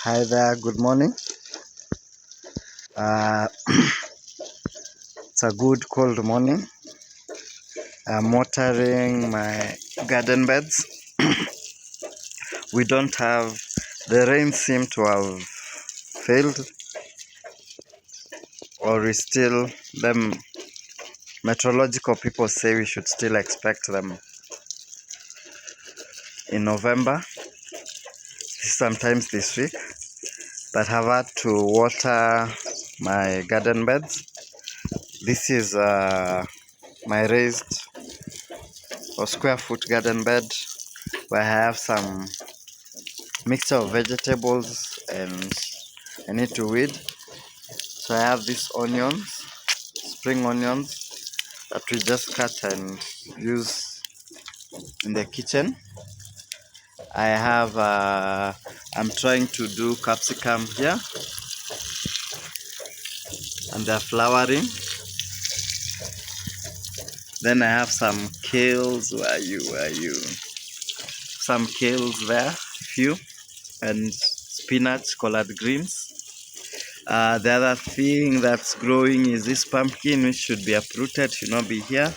Hi there, good morning. Uh, it's a good cold morning. I'm watering my garden beds. We don't have, the rain seem to have failed, or is still, them meteorological people say we should still expect them in November, sometimes this week. But I've had to water my garden beds. This is my raised or square foot garden bed where I have some mixture of vegetables and I need to weed. So I have these onions, spring onions, that we just cut and use in the kitchen. I have, I'm trying to do capsicum here, and they're flowering. Then I have some kales, where are you? Some kales there, few, and spinach, collard greens. The other thing that's growing is this pumpkin, which should be uprooted, should not be here.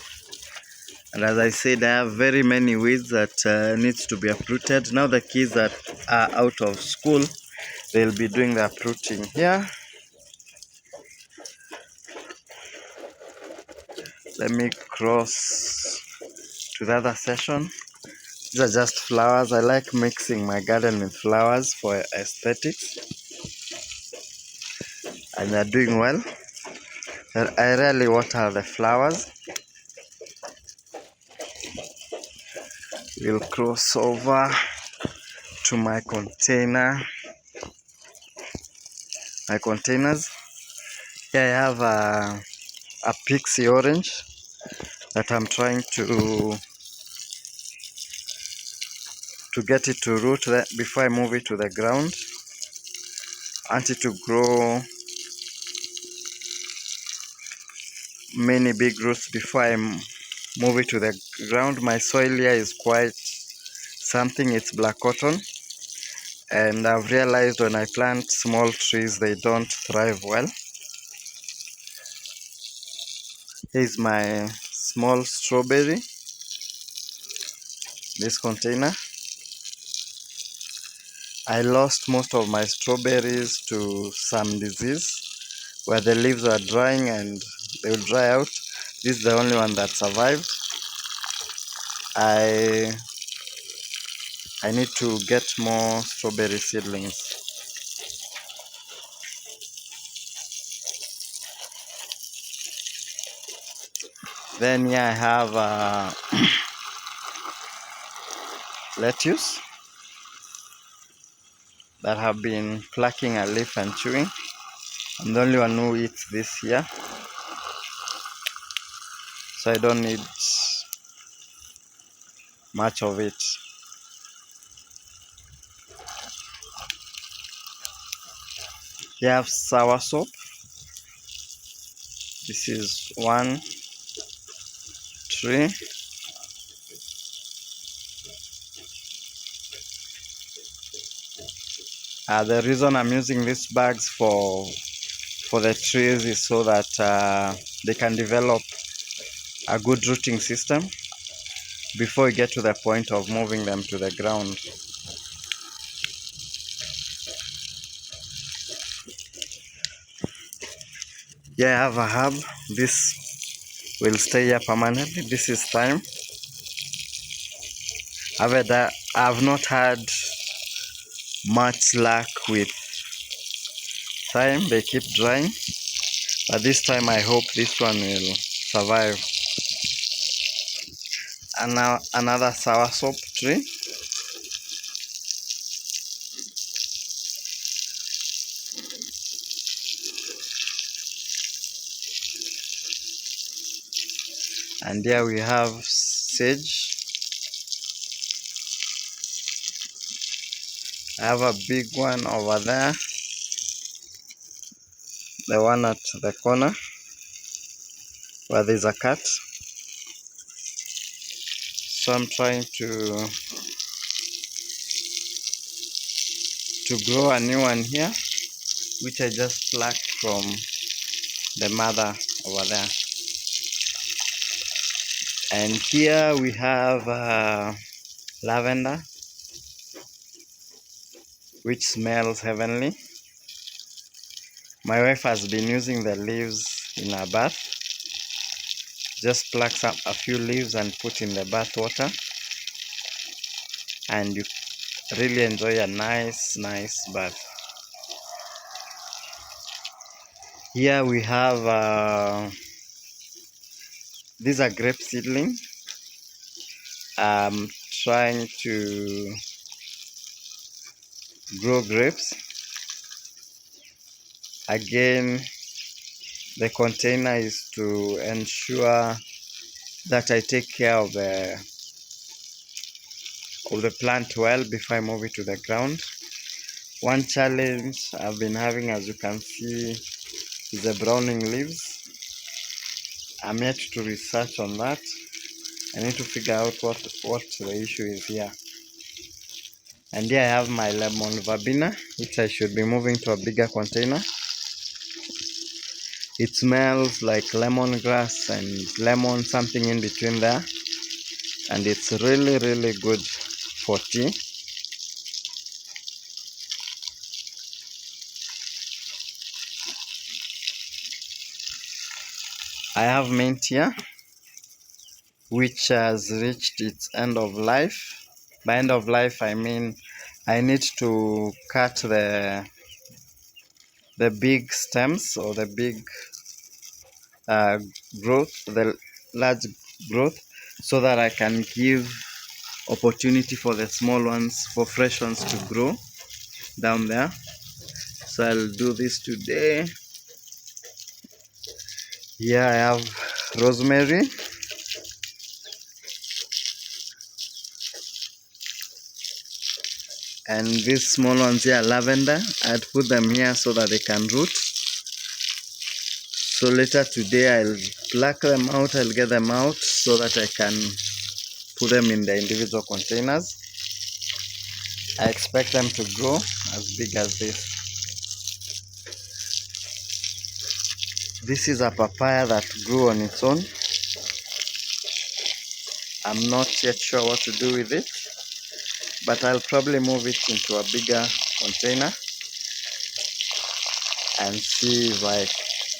And as I said, I have very many weeds that needs to be uprooted. Now the kids that are out of school, they'll be doing the uprooting here. Let me cross to the other section. These are just flowers. I like mixing my garden with flowers for aesthetics, and they're doing well. I rarely water the flowers. We'll cross over to my containers. Here I have a pixie orange that I'm trying to get it to root before I move it to the ground. I want it to grow many big roots before I move it to the ground. My soil here is quite something. It's black cotton, and I've realized when I plant small trees, they don't thrive well. Here's my small strawberry, this container. I lost most of my strawberries to some disease where the leaves are drying and they will dry out. This is the only one that survived. I need to get more strawberry seedlings. Then here I have lettuce that have been plucking a leaf and chewing. I'm the only one who eats this here, so I don't need much of it. You have soursop. This is one tree. The reason I'm using these bags for the trees is so that they can develop a good rooting system before we get to the point of moving them to the ground. Yeah, I have a herb. This will stay here permanently. This is thyme. I've not had much luck with thyme. They keep drying, but this time I hope this one will survive. And now another soursop tree. And here we have sage. I have a big one over there, the one at the corner where there's a cat. So I'm trying to to grow a new one here, which I just plucked from the mother over there. And here we have lavender, which smells heavenly. My wife has been using the leaves in her bath. Just plucks up a few leaves and put in the bath water, and you really enjoy a nice bath. Here we have these are grape seedling. I'm trying to grow grapes. Again, the container is to ensure that I take care of the plant well before I move it to the ground. One challenge I've been having, as you can see, is the browning leaves. I'm yet to research on that. I need to figure out what the issue is here. And here I have my lemon verbena, which I should be moving to a bigger container. It smells like lemongrass and lemon, something in between there. And it's really good for tea. I have mint here, which has reached its end of life. By end of life, I mean I need to cut the big stems, or the big growth, the large growth, so that I can give opportunity for the small ones, for fresh ones to grow down there. So I'll do this today. Here I have rosemary. And these small ones here, lavender. I'd put them here so that they can root. So later today I'll pluck them out, I'll get them out so that I can put them in the individual containers. I expect them to grow as big as this. This is a papaya that grew on its own. I'm not yet sure what to do with it, but I'll probably move it into a bigger container and see if I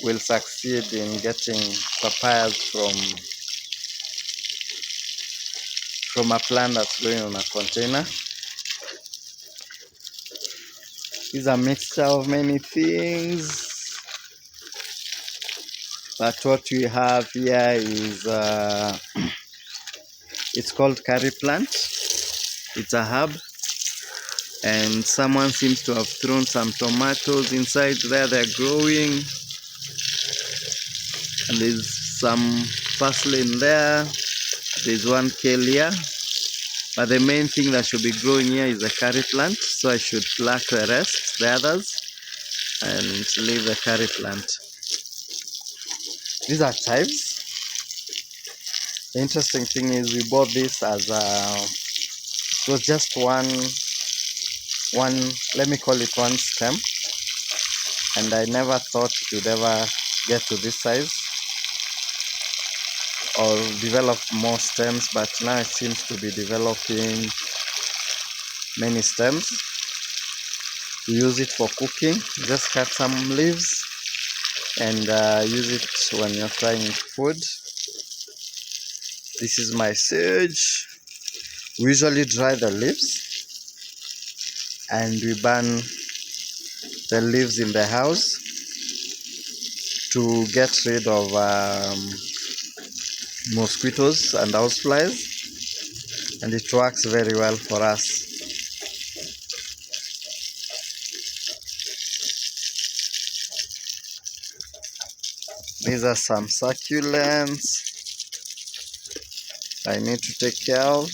will succeed in getting papayas from a plant that's growing on a container. It's a mixture of many things, but what we have here is it's called curry plant. It's a herb, and someone seems to have thrown some tomatoes inside there. They're growing, and there's some parsley in there. There's one kale here, but the main thing that should be growing here is the curry plant. So I should pluck the others, and leave the curry plant. These are chives. The interesting thing is we bought this as it was just one, let me call it one stem, and I never thought it would ever get to this size or develop more stems, but now it seems to be developing many stems. We use it for cooking. Just cut some leaves and use it when you're frying food. This is my sage. We usually dry the leaves and we burn the leaves in the house to get rid of mosquitoes and houseflies, and it works very well for us. These are some succulents I need to take care of.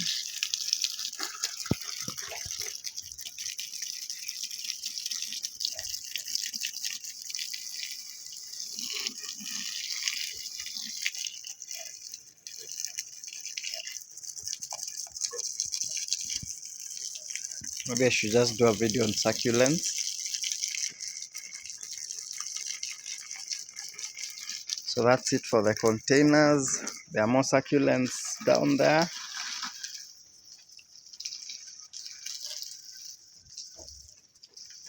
Maybe I should just do a video on succulents. So that's it for the containers. There are more succulents down there.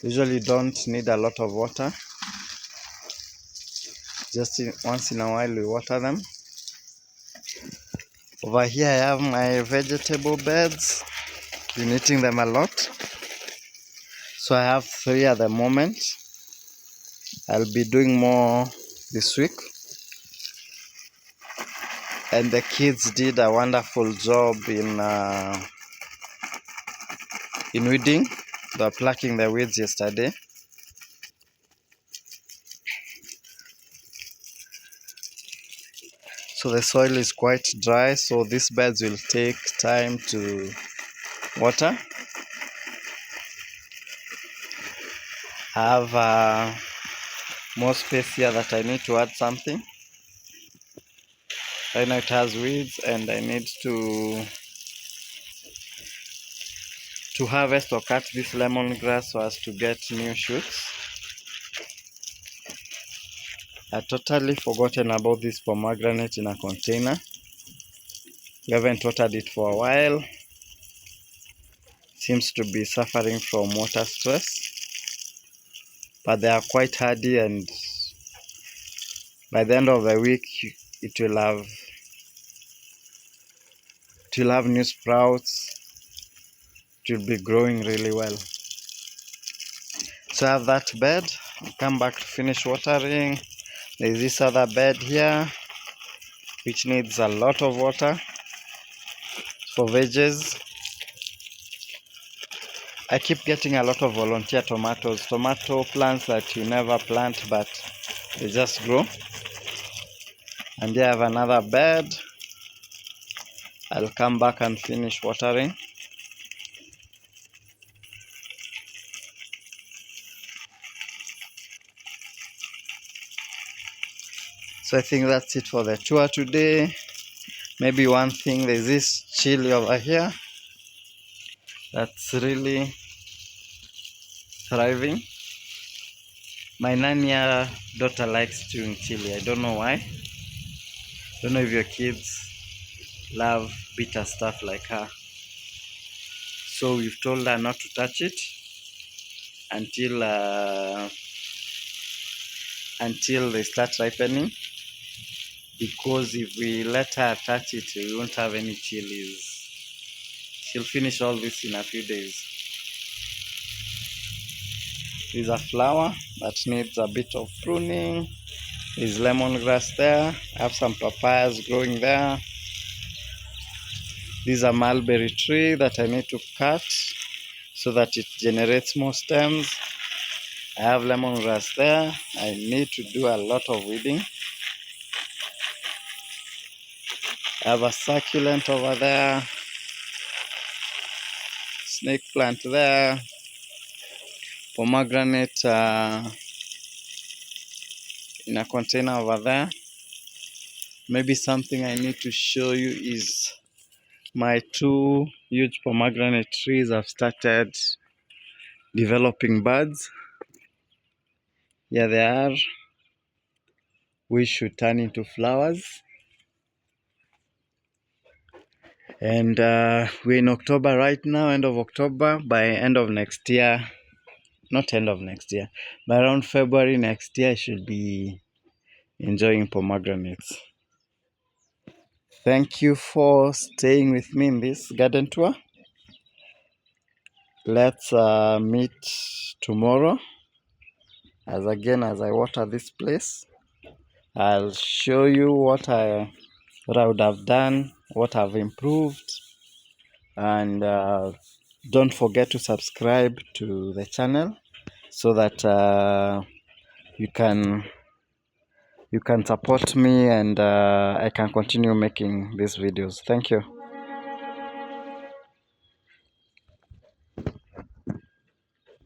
Usually don't need a lot of water. Just once in a while we water them. Over here I have my vegetable beds. Been eating them a lot. So I have 3 at the moment. I'll be doing more this week. And the kids did a wonderful job in weeding. They were plucking the weeds yesterday. So the soil is quite dry, so these beds will take time to water. I have more space here that I need to add something. Right now it has weeds and I need to harvest or cut this lemongrass so as to get new shoots. I totally forgotten about this pomegranate in a container. We haven't watered it for a while. Seems to be suffering from water stress, but they are quite hardy, and by the end of the week it will have new sprouts. It will be growing really well. So I have that bed. I'll come back to finish watering. There's this other bed here which needs a lot of water for veggies. I keep getting a lot of volunteer tomatoes, tomato plants that you never plant but they just grow. And here I have another bed. I'll come back and finish watering. So I think that's it for the tour today. Maybe one thing, there's this chili over here that's really thriving. My 9-year daughter likes chewing chili. I don't know why. Don't know if your kids love bitter stuff like her. So we've told her not to touch it until they start ripening, because if we let her touch it, we won't have any chilies. She'll finish all this in a few days. There's a flower that needs a bit of pruning. There's lemongrass there. I have some papayas growing there. This is a mulberry tree that I need to cut so that it generates more stems. I have lemongrass there. I need to do a lot of weeding. I have a succulent over there. Snake plant there. Pomegranate in a container over there. Maybe something I need to show you is my 2 huge pomegranate trees have started developing buds. Here they are, which should turn into flowers. And we're in October right now, end of October. By end of next year, not end of next year, but around February next year, I should be enjoying pomegranates. Thank you for staying with me in this garden tour. Let's meet tomorrow as I water this place. I'll show you what I would have done, what I've improved, and don't forget to subscribe to the channel so that you can support me and I can continue making these videos. Thank you.